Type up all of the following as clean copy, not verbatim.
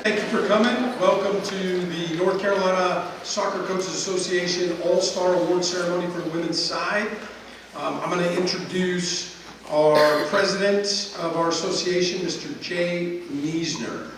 Thank you for coming. Welcome to the North Carolina Soccer Coaches Association All-Star Award Ceremony for the women's side. I'm going to introduce our president of our association, Mr. Jay Niesner.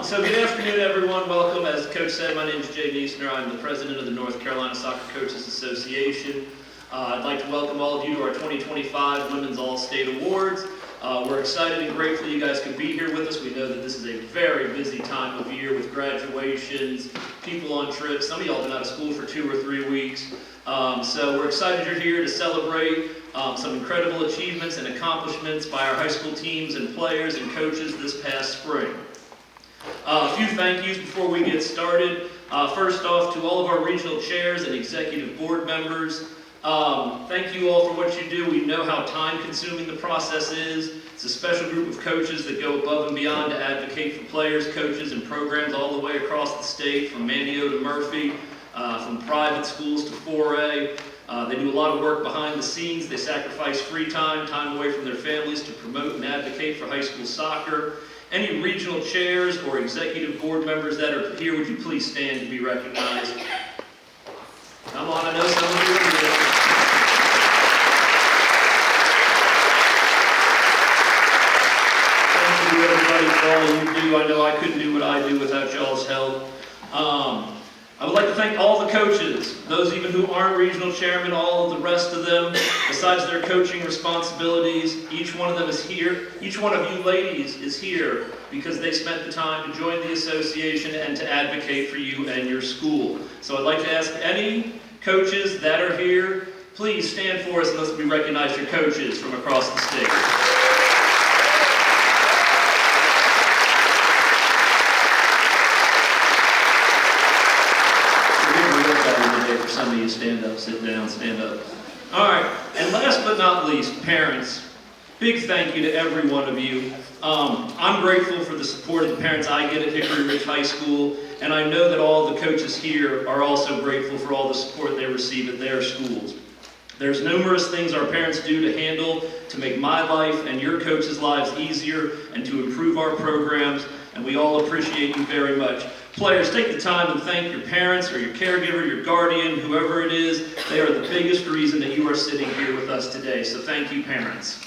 So good afternoon, everyone. Welcome. As Coach said, my name is Jay Niesner. I'm the president of the North Carolina Soccer Coaches Association. I'd like to welcome all of you to our 2025 Women's All-State Awards. We're excited and grateful you guys could be here with us. We know that this is a very busy time of year with graduations, people on trips. Some of y'all have been out of school for 2 or 3 weeks. So we're excited you're here to celebrate some incredible achievements and accomplishments by our high school teams and players and coaches this past spring. A few thank yous before we get started. First off, to all of our regional chairs and executive board members, thank you all for what you do. We know how time-consuming the process is. It's a special group of coaches that go above and beyond to advocate for players, coaches, and programs all the way across the state, from Manio to Murphy, from private schools to 4A. They do a lot of work behind the scenes. They sacrifice free time, time away from their families to promote and advocate for high school soccer. Any regional chairs or executive board members that are here, would you please stand to be recognized? Come on, I know some of you are here. Thank you, everybody, for all you do. I know I couldn't do what I do without y'all's help. I would like to thank all the coaches, those even who aren't regional chairmen, all of the rest of them, besides their coaching responsibilities. Each one of them is here. Each one of you ladies is here because they spent the time to join the association and to advocate for you and your school. So I'd like to ask any coaches that are here, please stand for us and let's recognize your coaches from across the state. For some of you, stand up, sit down, stand up. All right, and last but not least, parents. Big thank you to every one of you. I'm grateful for the support of the parents I get at Hickory Ridge High School, and I know that all the coaches here are also grateful for all the support they receive at their schools. There's numerous things our parents do to handle to make my life and your coaches' lives easier and to improve our programs, and we all appreciate you very much. Players, take the time and thank your parents or your caregiver, your guardian, whoever it is. They are the biggest reason that you are sitting here with us today, so thank you, parents.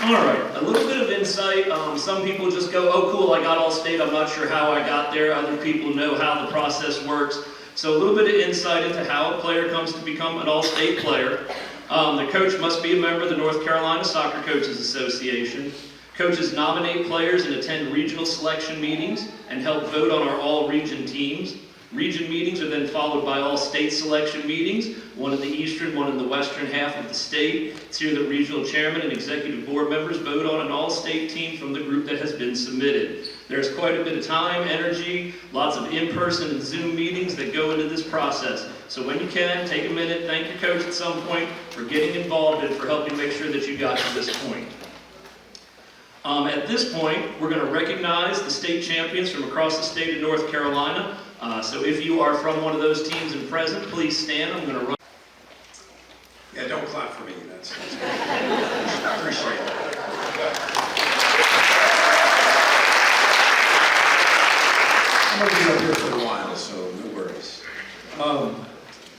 All right, a little bit of insight. Some people just go, oh cool, I got All-State, I'm not sure how I got there. Other people know how the process works. So a little bit of insight into how a player comes to become an All-State player. The coach must be a member of the North Carolina Soccer Coaches Association. Coaches nominate players and attend regional selection meetings and help vote on our all-region teams. Region meetings are then followed by all-state selection meetings, one in the eastern, one in the western half of the state. It's here that regional chairman and executive board members vote on an all-state team from the group that has been submitted. There's quite a bit of time, energy, lots of in-person and Zoom meetings that go into this process. So when you can, take a minute, thank your coach at some point for getting involved and for helping make sure that you got to this point. At this point, we're going to recognize the state champions from across the state of North Carolina. So if you are from one of those teams and present, please stand. I'm going to run. Yeah, don't clap for me. That's good. Appreciate that. I'm going to be up here for a while, so no worries.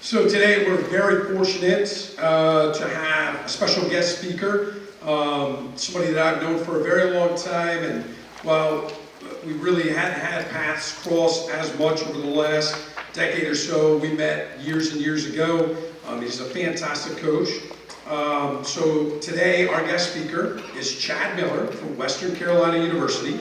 So today we're very fortunate to have a special guest speaker, somebody that I've known for a very long time, and while we really hadn't had paths cross as much over the last decade or so, we met years and years ago. He's a fantastic coach. So today our guest speaker is Chad Miller from Western Carolina University.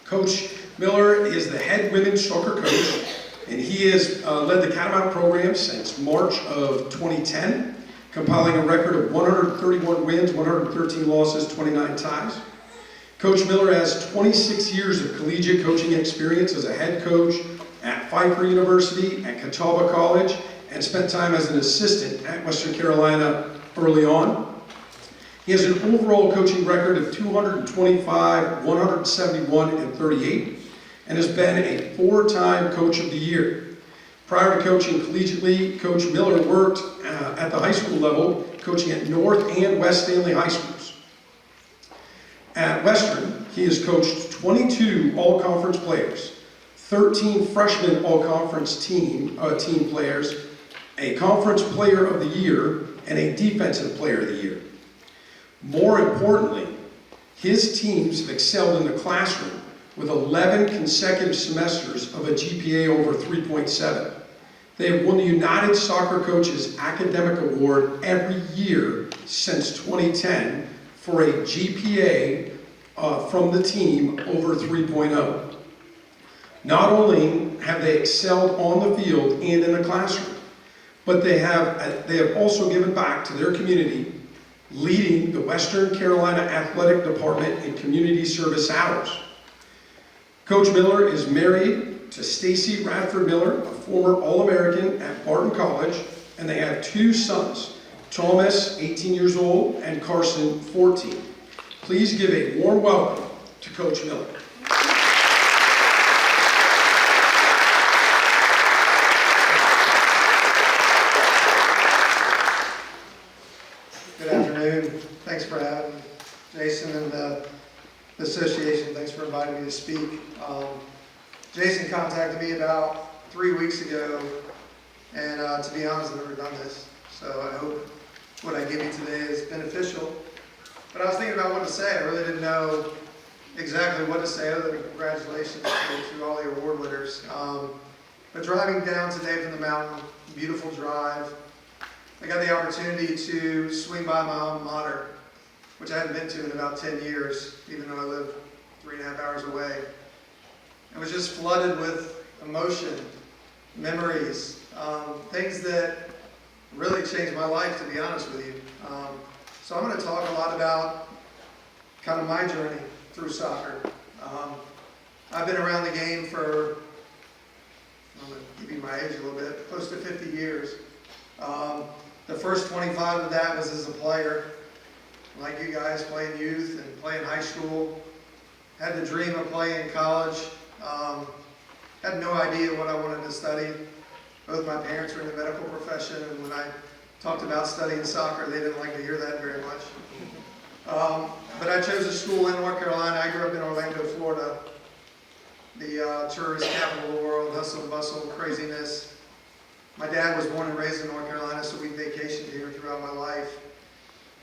Coach Miller is the head women's soccer coach, and he has led the Catamount program since March of 2010, compiling a record of 131 wins, 113 losses, 29 ties. Coach Miller has 26 years of collegiate coaching experience as a head coach at Pfeiffer University, at Catawba College, and spent time as an assistant at Western Carolina early on. He has an overall coaching record of 225, 171, and 38, and has been a 4-time Coach of the Year. Prior to coaching collegiately, Coach Miller worked at the high school level, coaching at North and West Stanley High Schools. At Western, he has coached 22 all-conference players, 13 freshman all-conference team players, a conference player of the year, and a defensive player of the year. More importantly, his teams have excelled in the classroom with 11 consecutive semesters of a GPA over 3.7. They have won the United Soccer Coaches Academic Award every year since 2010 for a GPA from the team over 3.0. Not only have they excelled on the field and in the classroom, but they have also given back to their community, leading the Western Carolina Athletic Department in community service hours. Coach Miller is married to Stacy Radford Miller, a former All-American at Barton College, and they have 2 sons, Thomas, 18 years old, and Carson, 14. Please give a warm welcome to Coach Miller. Good afternoon. Thanks for having me. Jason and the association, thanks for inviting me to speak. Jason contacted me about 3 weeks ago, and to be honest, I've never done this. So I hope what I give you today is beneficial. But I was thinking about what to say. I really didn't know exactly what to say other than congratulations to all the award winners. But driving down today from the mountain, beautiful drive, I got the opportunity to swing by my alma mater, which I hadn't been to in about 10 years, even though I live 3.5 hours away. I was just flooded with emotion, memories, things that really changed my life, to be honest with you. So I'm going to talk a lot about kind of my journey through soccer. I've been around the game for, I'm going to give you my age a little bit, close to 50 years. The first 25 of that was as a player, like you guys, playing youth and playing high school. Had the dream of playing in college. Had no idea what I wanted to study. Both my parents were in the medical profession, and when I talked about studying soccer, they didn't like to hear that very much. But I chose a school in North Carolina. I grew up in Orlando, Florida, the tourist capital of the world, hustle and bustle, craziness. My dad was born and raised in North Carolina, so we vacationed here throughout my life.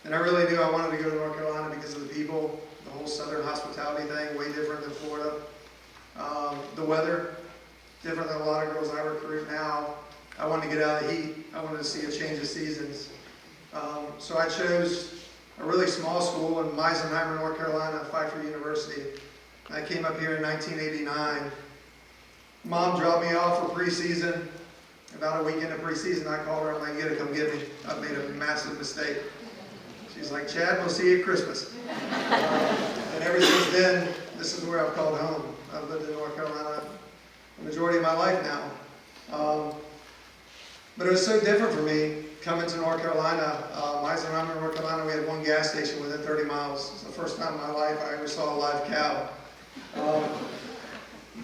And I really knew I wanted to go to North Carolina because of the people, the whole southern hospitality thing, way different than Florida. The weather, different than a lot of girls I recruit now. I wanted to get out of the heat. I wanted to see a change of seasons. So I chose a really small school in Meisenheimer, North Carolina, Pfeiffer University. I came up here in 1989. Mom dropped me off for preseason. About a week into preseason, I called her. I'm like, you gotta come get me. I've made a massive mistake. She's like, Chad, we'll see you at Christmas. And ever since then, this is where I've called home. I've lived in North Carolina the majority of my life now. But it was so different for me coming to North Carolina. Eisenhower, North Carolina, we had one gas station within 30 miles. It's the first time in my life I ever saw a live cow.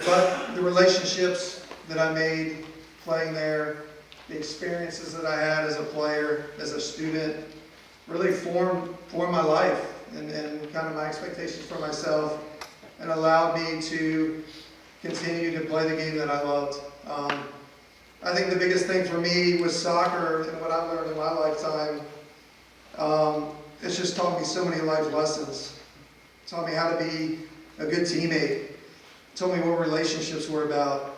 But the relationships that I made playing there, the experiences that I had as a player, as a student, really formed my life and kind of my expectations for myself, and allowed me to continue to play the game that I loved. I think the biggest thing for me with soccer and what I learned in my lifetime, it's just taught me so many life lessons. It taught me how to be a good teammate. It taught me what relationships were about.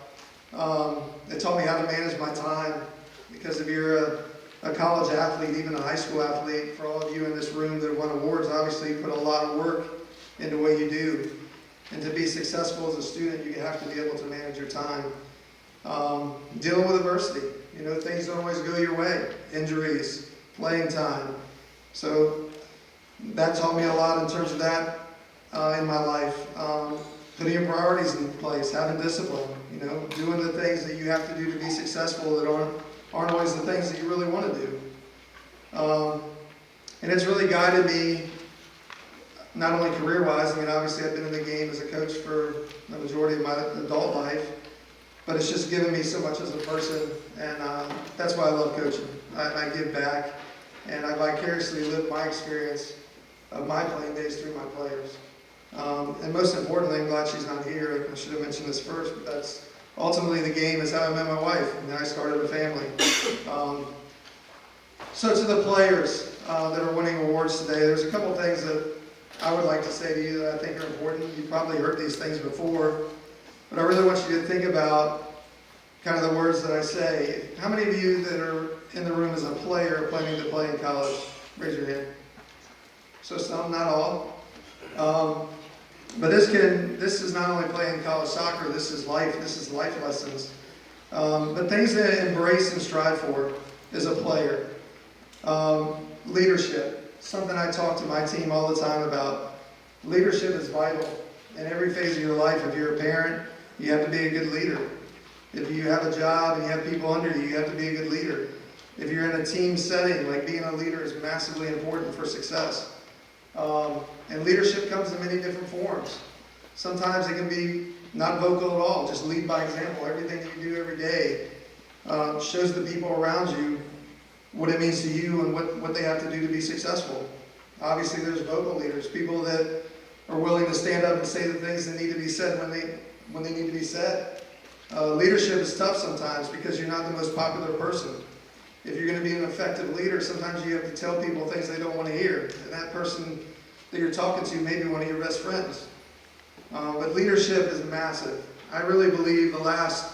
It taught me how to manage my time, because if you're a college athlete, even a high school athlete, for all of you in this room that have won awards, obviously you put a lot of work into what you do. And to be successful as a student, you have to be able to manage your time. Dealing with adversity, things don't always go your way. Injuries, playing time. So that taught me a lot in terms of that in my life. Putting your priorities in place, having discipline, doing the things that you have to do to be successful that aren't always the things that you really want to do. And it's really guided me, not only career-wise. Obviously I've been in the game as a coach for the majority of my adult life, but but it's just given me so much as a person, and that's why I love coaching. I give back, and I vicariously live my experience of my playing days through my players. And most importantly, I'm glad she's not here. I should have mentioned this first, but that's ultimately the game is how I met my wife, and then I started a family. So to the players that are winning awards today, there's a couple things that I would like to say to you that I think are important. You've probably heard these things before, but I really want you to think about kind of the words that I say. How many of you that are in the room as a player planning to play in college? Raise your hand. So some, not all. But this is not only playing college soccer, this is life lessons. But things to embrace and strive for as a player. Leadership, something I talk to my team all the time about. Leadership is vital. In every phase of your life, if you're a parent, you have to be a good leader. If you have a job and you have people under you, you have to be a good leader. If you're in a team setting, like being a leader is massively important for success. And leadership comes in many different forms. Sometimes it can be not vocal at all, just lead by example. Everything that you do every day shows the people around you what it means to you and what they have to do to be successful. Obviously, there's vocal leaders, people that are willing to stand up and say the things that need to be said when they need to be said. Leadership is tough sometimes because you're not the most popular person. If you're going to be an effective leader, sometimes you have to tell people things they don't want to hear. And that person that you're talking to may be one of your best friends. But leadership is massive. I really believe the last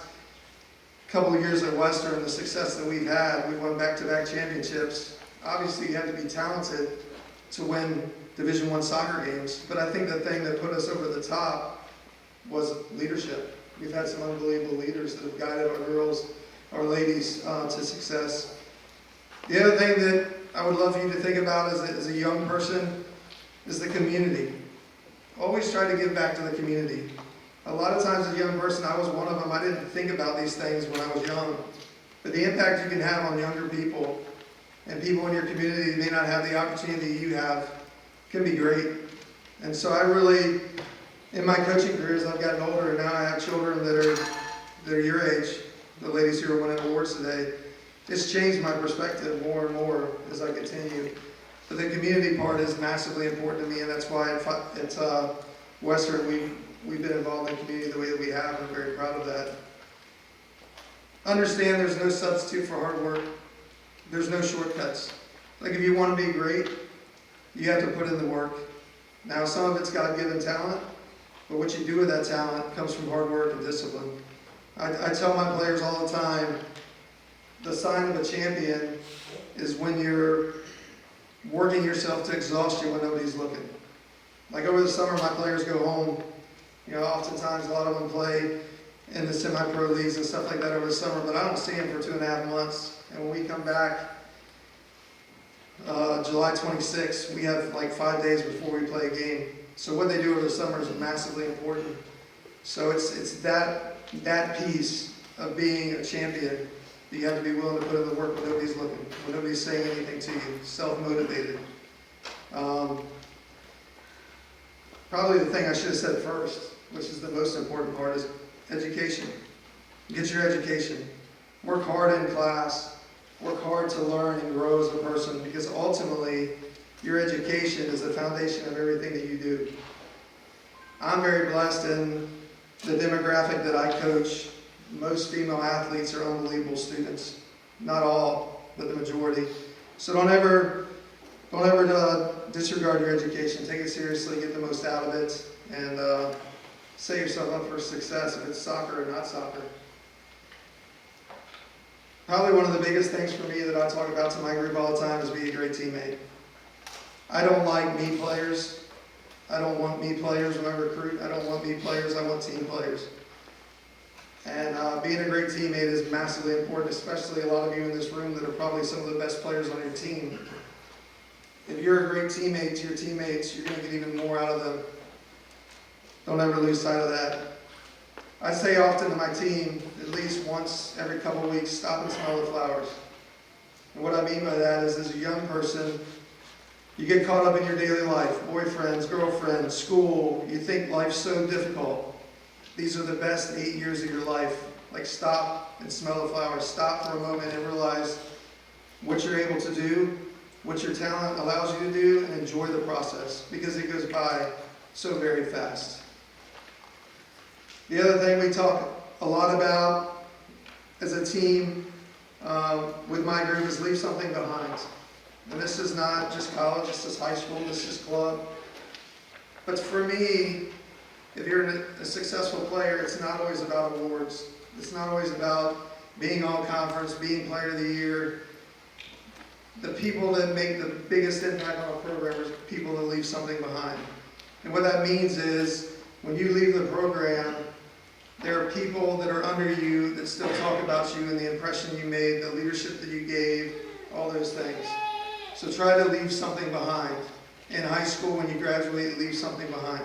couple of years at Western, the success that we've had, we've won back-to-back championships. Obviously, you have to be talented to win Division I soccer games. But I think the thing that put us over the top was leadership. We've had some unbelievable leaders that have guided our girls, our ladies to success. The other thing that I would love for you to think about as a young person is the community. Always try to give back to the community. A lot of times as a young person, I was one of them, I didn't think about these things when I was young. But the impact you can have on younger people and people in your community that may not have the opportunity you have can be great. And so I really, in my coaching career, as I've gotten older, and now I have children that are your age, the ladies who are winning awards today, it's changed my perspective more and more as I continue. But the community part is massively important to me, and that's why at Western we've been involved in the community the way that we have. I'm very proud of that. Understand there's no substitute for hard work. There's no shortcuts. Like if you want to be great, you have to put in the work. Now some of it's God-given talent, but what you do with that talent comes from hard work and discipline. I tell my players all the time, the sign of a champion is when you're working yourself to exhaustion when nobody's looking. Like over the summer, my players go home. You know, oftentimes a lot of them play in the semi-pro leagues and stuff like that over the summer, but I don't see them for 2.5 months. And when we come back, July 26th, we have like 5 days before we play a game. So what they do over the summer is massively important. So it's that piece of being a champion that you have to be willing to put in the work when nobody's looking, when nobody's saying anything to you, self-motivated. Probably the thing I should have said first, which is the most important part, is education. Get your education. Work hard in class. Work hard to learn and grow as a person, because ultimately your education is the foundation of everything that you do. I'm very blessed in the demographic that I coach. Most female athletes are unbelievable students. Not all, but the majority. So don't ever disregard your education. Take it seriously, get the most out of it, and set yourself up for success if it's soccer or not soccer. Probably one of the biggest things for me that I talk about to my group all the time is be a great teammate. I don't like me players. I don't want me players when I recruit. I don't want me players. I want team players. And being a great teammate is massively important, especially a lot of you in this room that are probably some of the best players on your team. If you're a great teammate to your teammates, you're going to get even more out of them. Don't ever lose sight of that. I say often to my team, at least once every couple of weeks, stop and smell the flowers. And what I mean by that is, as a young person, you get caught up in your daily life, boyfriends, girlfriends, school. You think life's so difficult. these are the best 8 years of your life. Like, stop and smell the flowers. Stop for a moment and realize what you're able to do, what your talent allows you to do, and enjoy the process, because it goes by so very fast. The other thing we talk a lot about as a team with my group is leave something behind. And this is not just college, this is high school, this is club. But for me, if you're a successful player, it's not always about awards. It's not always about being all conference, being player of the year. The people that make the biggest impact on a program are people that leave something behind. And what that means is, when you leave the program, there are people that are under you that still talk about you and the impression you made, the leadership that you gave, all those things. So try to leave something behind. In high school, when you graduate, leave something behind.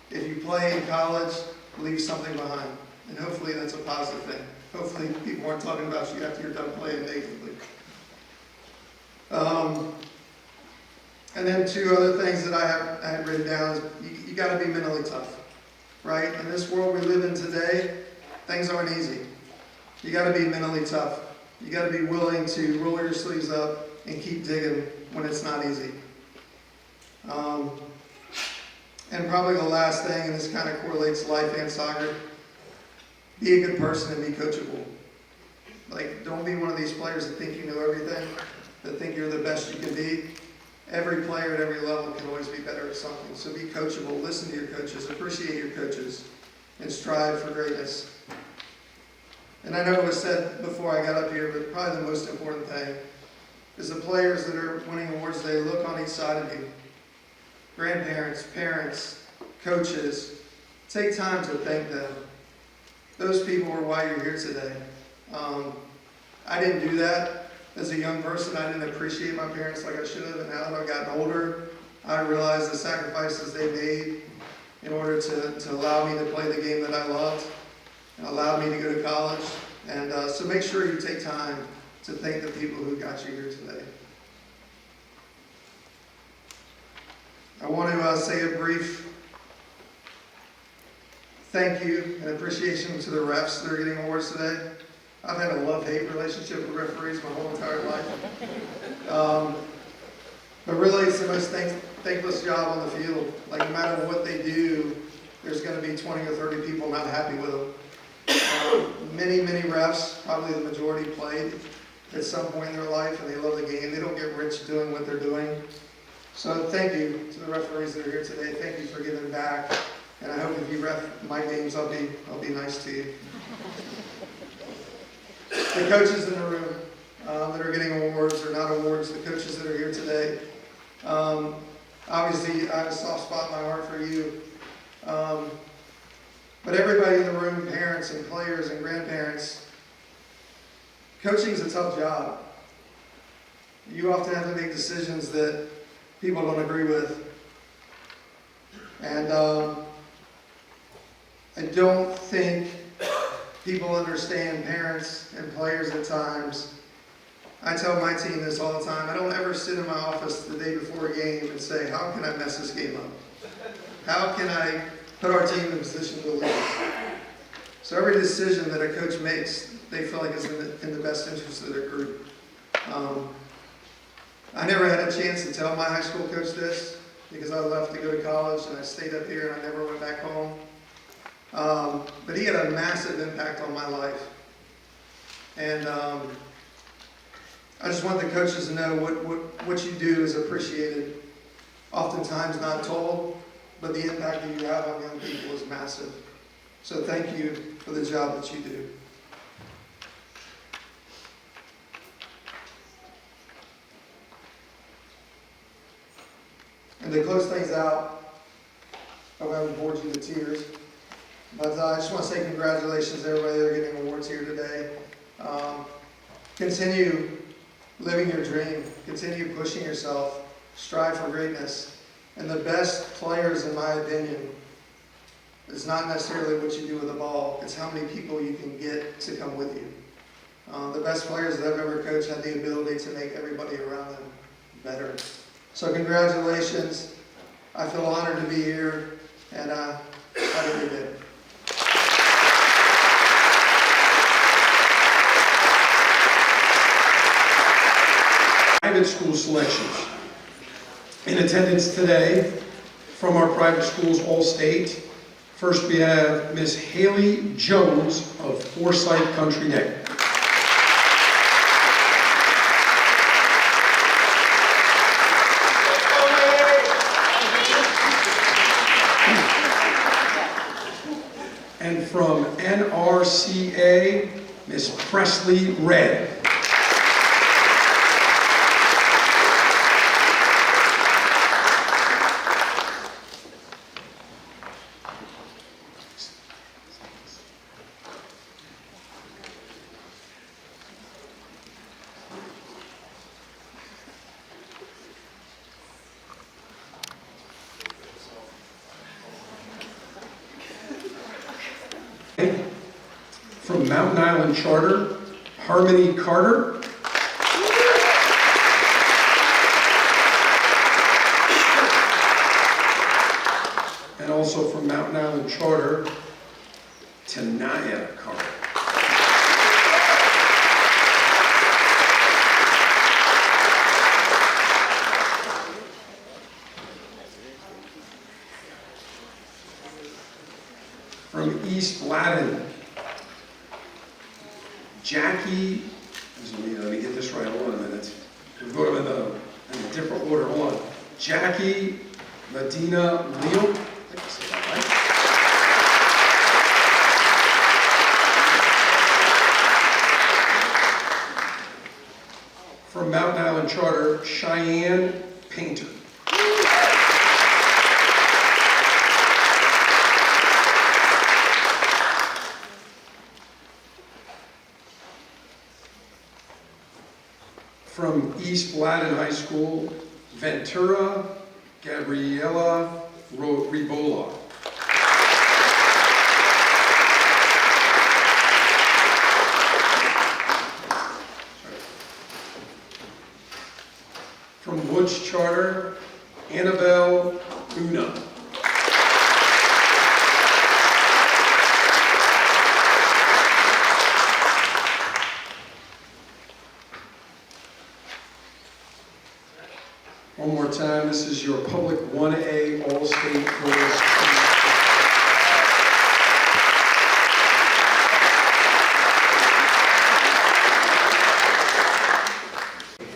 If you play in college, leave something behind. And hopefully that's a positive thing. Hopefully people aren't talking about you after you're done playing negatively. And then two other things that I had written down is you got to be mentally tough, right? In this world we live in today, things aren't easy. You got to be mentally tough. You got to be willing to roll your sleeves up and keep digging when it's not easy. And probably the last thing, and this kind of correlates to life and soccer, be a good person and be coachable. Like, don't be one of these players that think you know everything, that think you're the best you can be. Every player at every level can always be better at something. So be coachable, listen to your coaches, appreciate your coaches, and strive for greatness. And I know it was said before I got up here, but probably the most important thing is the players that are winning awards, they look on each side of you. Grandparents, parents, coaches, take time to thank them. Those people are why you're here today. I didn't do that. As a young person, I didn't appreciate my parents like I should have, and now that I've gotten older, I realize the sacrifices they made in order to allow me to play the game that I loved, and allowed me to go to college. And so make sure you take time to thank the people who got you here today. I want to say a brief thank you and appreciation to the refs that are getting awards today. I've had a love-hate relationship with referees my whole entire life. But really, it's the most thankless job on the field. Like, no matter what they do, there's going to be 20 or 30 people not happy with them. Many refs, probably the majority, played at some point in their life, and they love the game. They don't get rich doing what they're doing. So thank you to the referees that are here today. Thank you for giving back. And I hope if you ref my games, I'll be nice to you. The coaches in the room that are getting awards or not awards, the coaches that are here today, obviously I have a soft spot in my heart for you. But everybody in the room, parents and players and grandparents, coaching is a tough job. You often have to make decisions that people don't agree with. And I don't think people understand, parents and players at times. I tell my team this all the time. I don't ever sit in my office the day before a game and say, how can I mess this game up? How can I put our team in a position to lose? So every decision that a coach makes, they feel like is in the best interest of their group. I never had a chance to tell my high school coach this because I left to go to college and I stayed up here and I never went back home. But he had a massive impact on my life. And I just want the coaches to know what you do is appreciated. Oftentimes not told, but the impact that you have on young people is massive. So thank you for the job that you do. And to close things out, I hope I haven't bored you to tears. But I just want to say congratulations to everybody that are getting awards here today. Continue living your dream. Continue pushing yourself. Strive for greatness. And the best players, in my opinion, is not necessarily what you do with the ball. It's how many people you can get to come with you. The best players that I've ever coached had the ability to make everybody around them better. So congratulations. I feel honored to be here, and have a good day. private school selections. In attendance today from our private schools, all state. First we have Miss Haley Jones of Forsyth Country Day. And from NRCA, Miss Presley Red. From Mountain Island Charter, Harmony Carter. And also from Mountain Island Charter, Tanaya Carter. From East Ladin, Jackie, let me get this right, hold on a minute. We'll go to them in a different order, hold on. Jackie Medina Leo. I think I said that right. From Mountain Island Charter, Cheyenne Painter. From East Ladin High School, Ventura Gabriela Ribola. From Woods Charter, Annabelle Una. One more time, this is your public 1A All-State Girls.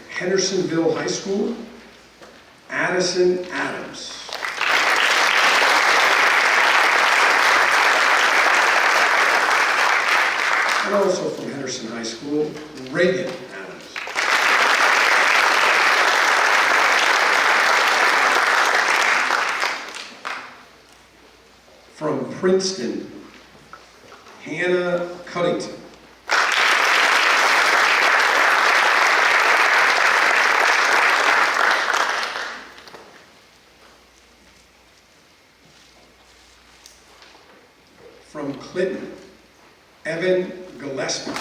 Hendersonville High School, Addison Adams. And also from Henderson High School, Reagan Adams. From Princeton, Hannah Cuddington. From Clinton, Evan Gillespie.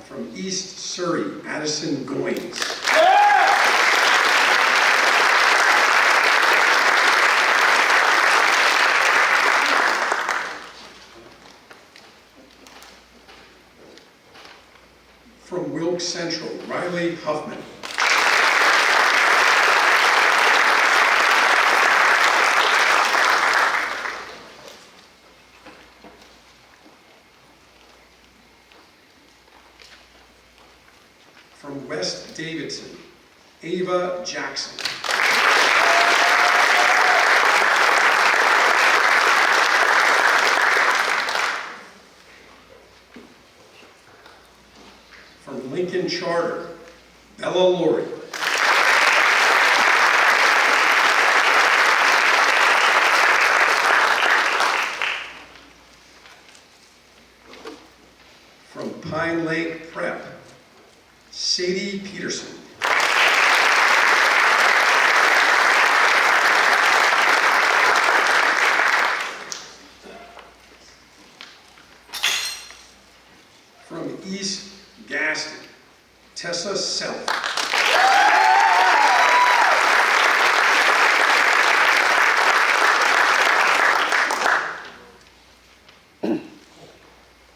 From East Surrey, Addison Goins. From Wilkes Central, Riley Huffman. From West Davidson, Ava Jackson. From Lincoln Charter, Bella Laurie. From Pine Lake Prep, Sadie Peterson. From East Gaston, Tessa Self.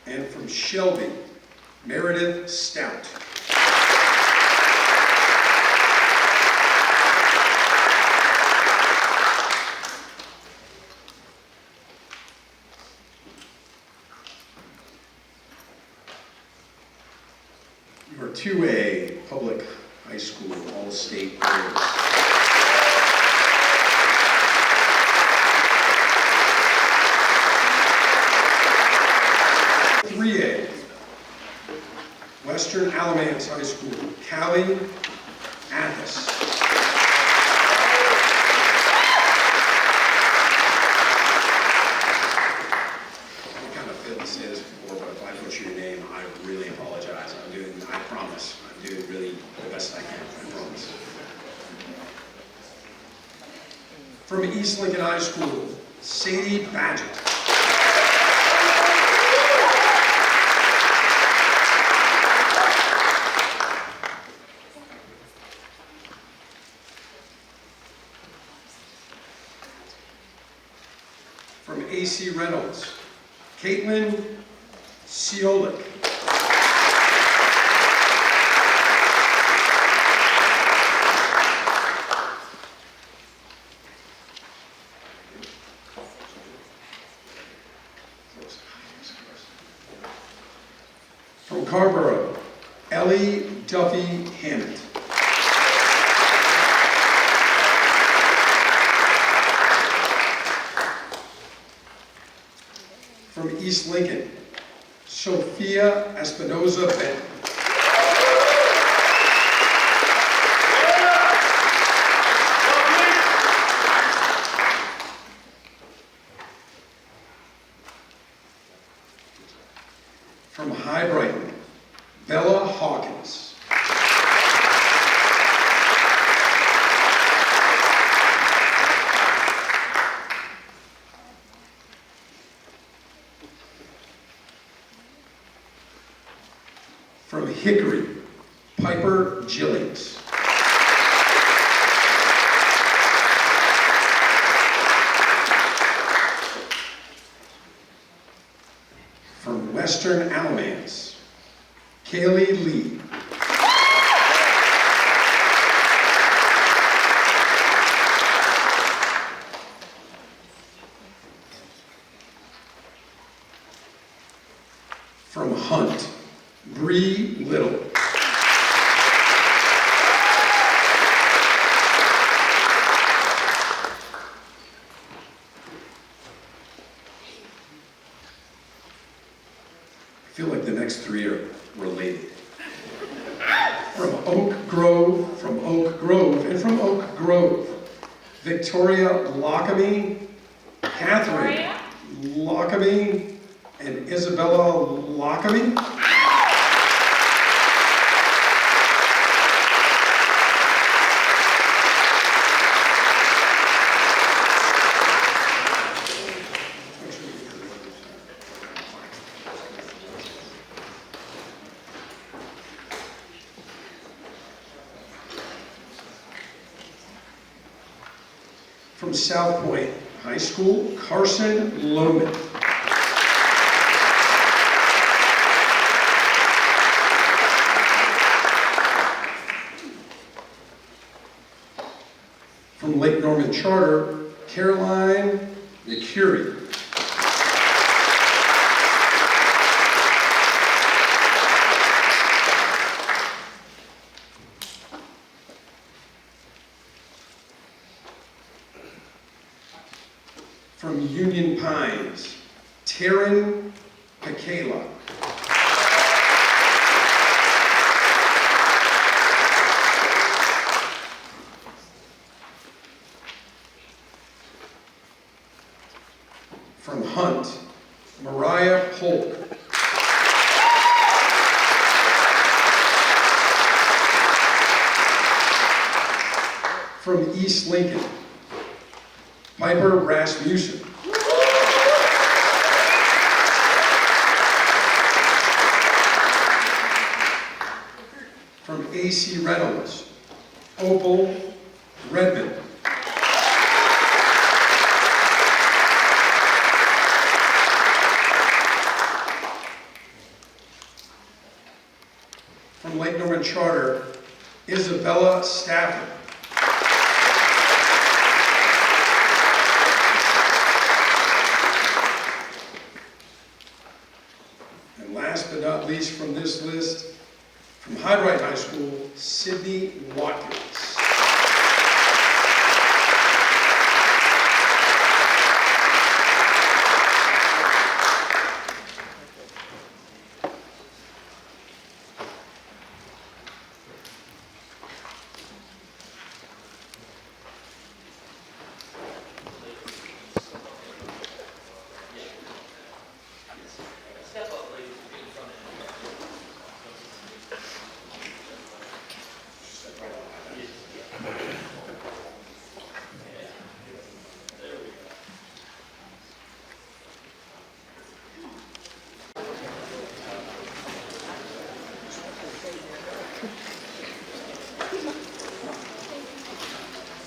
And from Shelby, Meredith Stout. You are 2A Public High School All-State players. Western Alamance High School, Callie Athos. I kind of failed to say this before, but if I butcher your name, I really apologize. I promise, I'm doing really the best I can, I promise. From East Lincoln High School, Sadie Badgett. From AC Reynolds, Caitlin Siolik. From Carborough, Ellie Duffy Hammett. From East Lincoln, Sophia Espinoza Benton. From High Brighton, Bella Hawkins. From Hickory, Piper Gillings. From Western Alamance, Kaylee Lee. From Hunt, Bree Little. I feel like the next three are related. From Oak Grove, and from Oak Grove, Victoria Lockamy, Catherine Lockamy, and Isabella Lockamy. From South Point High School, Carson Loman. From Lake Norman Charter, Caroline McCurry. From Union Pines, Taryn Pekela. From Hunt, Mariah Polk. From East Lincoln, Piper Rasmussen. From A.C. Reynolds, Opal Redmond. From Lake Norman Charter, Isabella Stafford. And last but not least from this list, from Hyde-Wright High School, Sydney Watkins.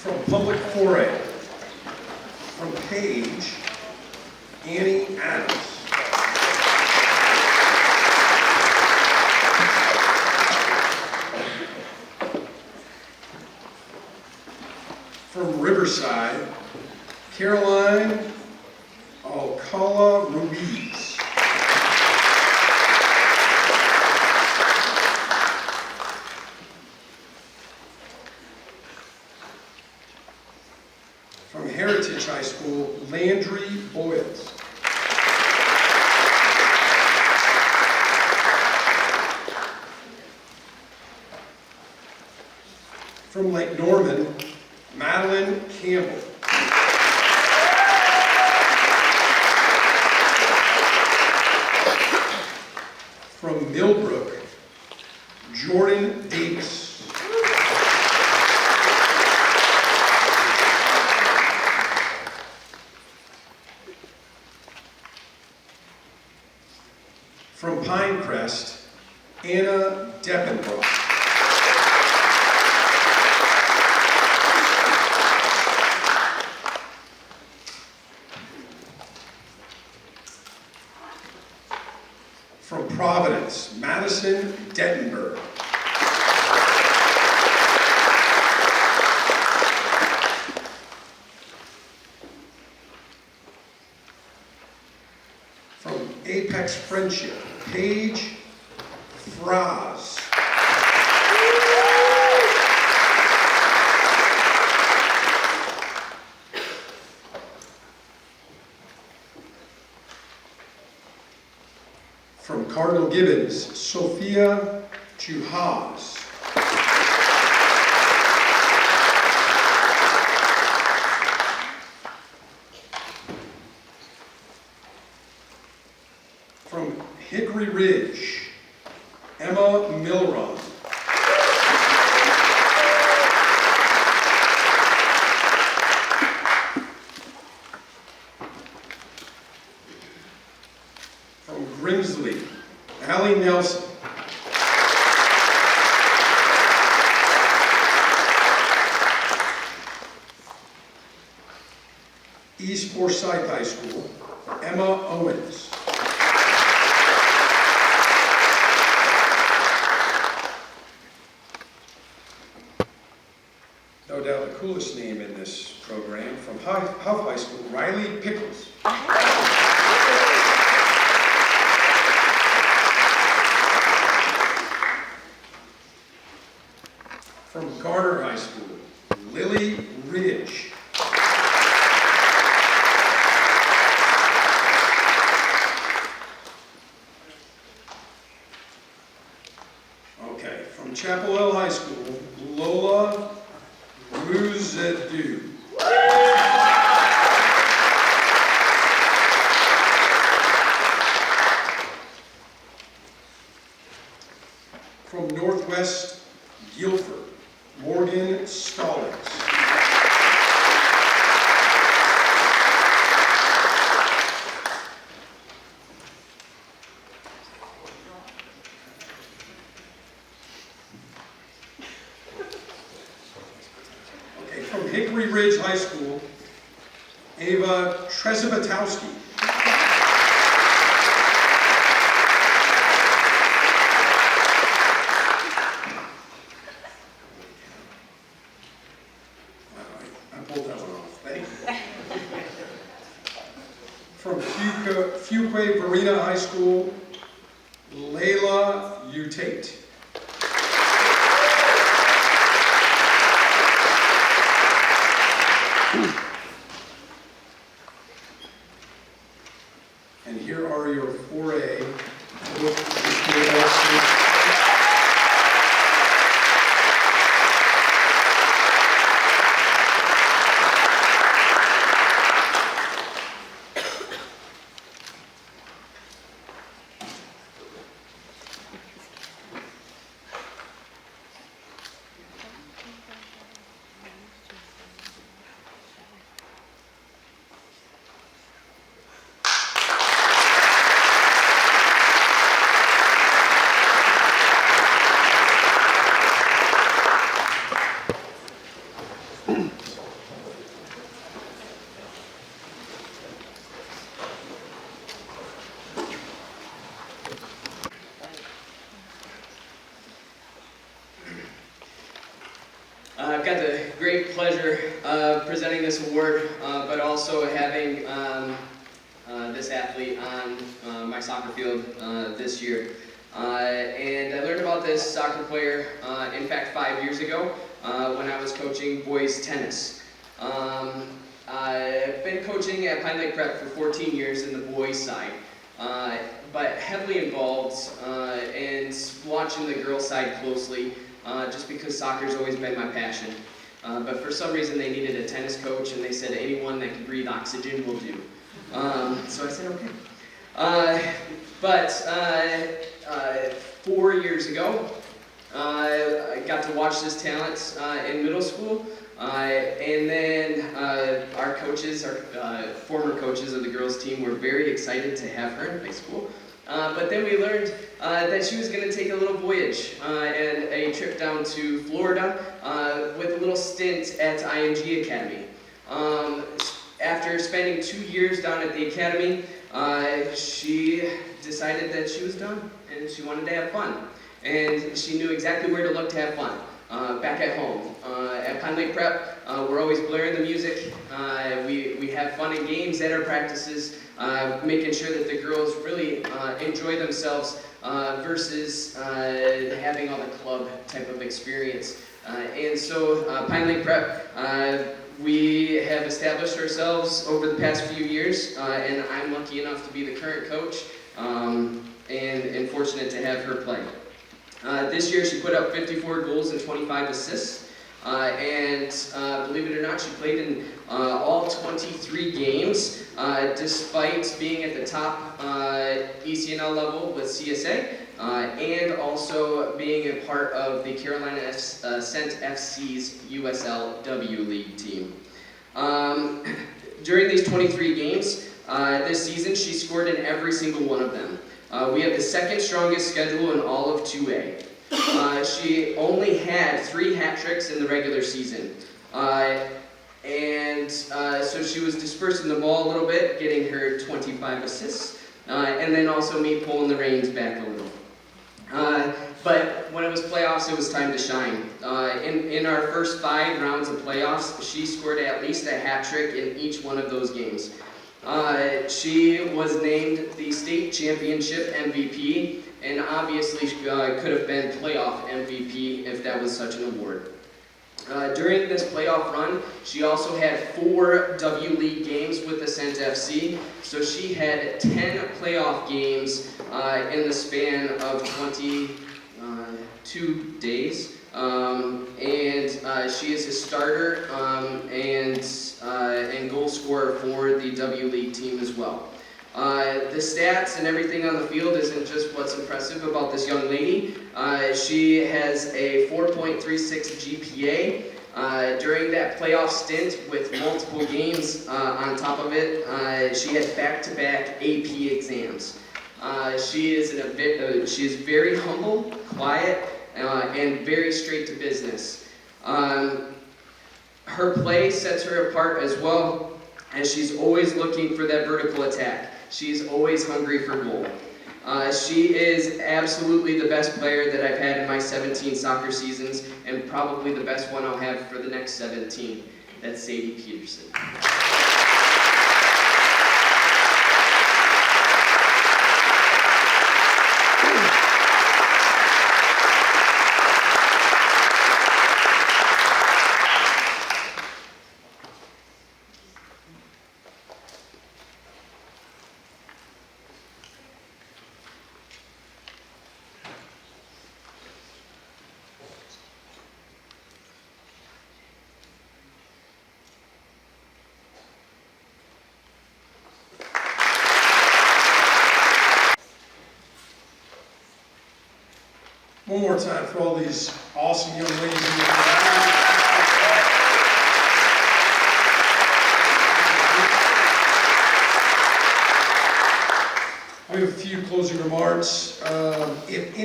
From Public Foray, from Paige, Annie Adams. From Riverside, Caroline Alcala Ruiz. From Heritage High School, Landry Boyles. From Lake Norman, Madeline Campbell. From Millbrook, Jordan Davis. From Pinecrest, Anna Deppenbrook. From Providence, Madison Dettenberg. From Apex Friendship, Paige Fraz. From Cardinal Gibbons, Sophia Juhaz. From Hickory Ridge, Emma Milron. From Grimsley, Allie Nelson. East Forsyth High School, Emma Owens. No doubt the coolest name in this program, from Huff High School, Riley Pickles. From Garner High School, Lily Ridge. Okay, from Chapel Hill High School, Lola Ruzadu. From Northwest Guilford, Morgan Stallings. Hickory Ridge High School, Ava Trzebatowski. I pulled that one off. Thank you. From Fuquay Varina High School, Layla Utate. And here are your 4A. I've got the great pleasure of presenting this award, but also having this athlete on my soccer field this year. And I learned about this soccer player, in fact, 5 years ago when I was coaching boys tennis. I've been coaching at Pine Lake Prep for 14 years in the boys side, but heavily involved and watching the girls side closely. Just because soccer's always been my passion. But for some reason they needed a tennis coach and they said anyone that can breathe oxygen will do. So I said okay. But 4 years ago, I got to watch this talent in middle school. And then our coaches, our former coaches of the girls team were very excited to have her in high school. But then we learned that she was going to take a little voyage and a trip down to Florida with a little stint at IMG Academy. After spending 2 years down at the academy, she decided that she was done and she wanted to have fun. And she knew exactly where to look to have fun. Back at home. At Pine Lake Prep, we're always blaring the music. We have fun and games at our practices, making sure that the girls really enjoy themselves versus having all the club type of experience. And so Pine Lake Prep, we have established ourselves over the past few years, and I'm lucky enough to be the current coach and fortunate to have her play. This year she put up 54 goals and 25 assists, and believe it or not, she played in all 23 games, despite being at the top ECNL level with CSA, and also being a part of the Carolina Cent FC's USLW League team. During these 23 games this season, she scored in every single one of them. We have the second strongest schedule in all of 2A. She only had 3 hat tricks in the regular season. So she was dispersing the ball a little bit, getting her 25 assists, and then also me pulling the reins back a little. But when it was playoffs, it was time to shine. In our first 5 rounds of playoffs, she scored at least a hat trick in each one of those games. She was named the state championship MVP, and obviously could have been playoff MVP if that was such an award. During this playoff run, she also had 4 W League games with the Cent FC, so she had 10 playoff games in the span of 22 days. She is a starter and goal scorer for the W League team as well. The stats and everything on the field isn't just what's impressive about this young lady. She has a 4.36 GPA. During that playoff stint with multiple games on top of it, she had back-to-back AP exams. She is very humble, quiet, and very straight to business. Her play sets her apart as well, and she's always looking for that vertical attack. She's always hungry for goal. She is absolutely the best player that I've had in my 17 soccer seasons, and probably the best one I'll have for the next 17. That's Sadie Peterson. One more time for all these awesome young ladies in the crowd. I have a few closing remarks. If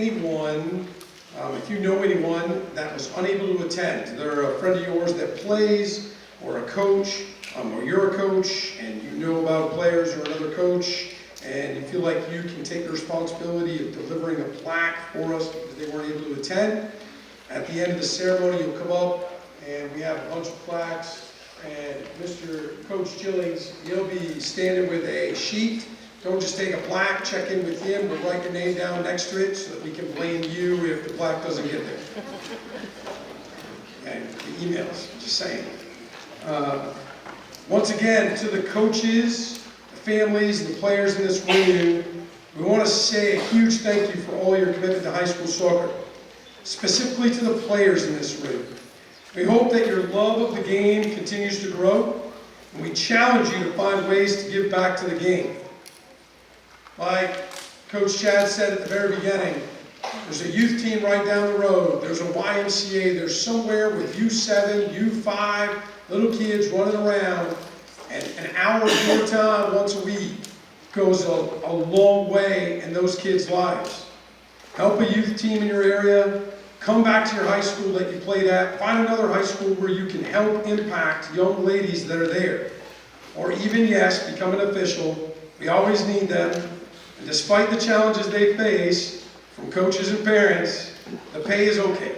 you know anyone that was unable to attend, they're a friend of yours that plays, or a coach, or you're a coach, and you know about players or another coach, and you feel like you can take the responsibility of delivering a plaque for us because they weren't able to attend, at the end of the ceremony, you'll come up, and we have a bunch of plaques, and Mr. Coach Gillings, he'll be standing with a sheet. Don't just take a plaque, check in with him, we'll write your name down next to it so that we can blame you if the plaque doesn't get there. And the emails, just saying. Once again, to the coaches, the families, and the players in this room, we want to say a huge thank you for all your commitment to high school soccer, specifically to the players in this room. We hope that your love of the game continues to grow, and we challenge you to find ways to give back to the game. Like Coach Chad said at the very beginning, there's a youth team right down the road, there's a YMCA, there's somewhere with U7, U5, little kids running around, and an hour of your time once a week goes a long way in those kids' lives. Help a youth team in your area, come back to your high school that you played at, find another high school where you can help impact young ladies that are there. Or even, yes, become an official. We always need them. And despite the challenges they face from coaches and parents, the pay is okay.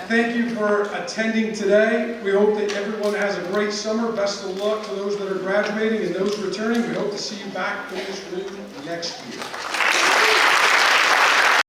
Thank you for attending today. We hope that everyone has a great summer. Best of luck to those that are graduating and those returning. We hope to see you back in this room next year.